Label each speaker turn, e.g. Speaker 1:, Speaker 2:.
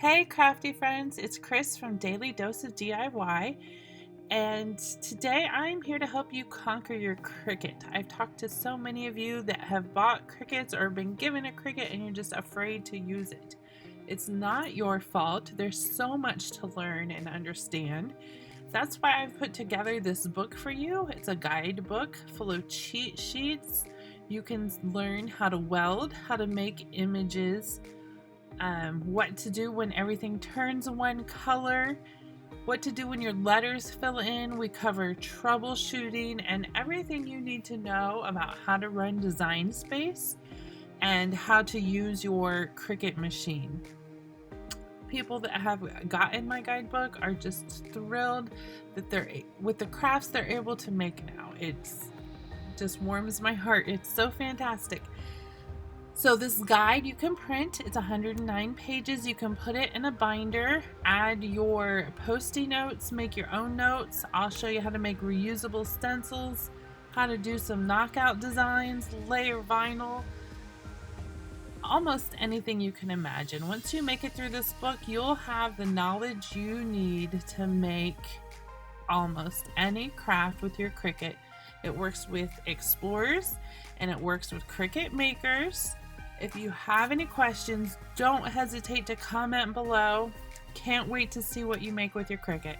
Speaker 1: Hey crafty friends, it's Chris from Daily Dose of DIY, and today I'm here to help you conquer your Cricut. I've talked to so many of you that have bought Cricuts or been given a Cricut and you're just afraid to use it. It's not your fault. There's so much to learn and understand. That's why I've put together this book for you. It's a guidebook full of cheat sheets. You can learn how to weld, how to make images, what to do when everything turns one color, what to do when your letters fill in. We cover troubleshooting and everything you need to know about how to run Design Space and how to use your Cricut machine. People that have gotten my guidebook are just thrilled that they're with the crafts they're able to make now. It's just warms my heart. It's so fantastic. So this guide you can print. It's 109 pages. You can put it in a binder, add your Post-it notes, make your own notes. I'll show you how to make reusable stencils, how to do some knockout designs, layer vinyl, almost anything you can imagine. Once you make it through this book, you'll have the knowledge you need to make almost any craft with your Cricut. It works with explorers and it works with Cricut makers. If you have any questions, don't hesitate to comment below. Can't wait to see what you make with your Cricut.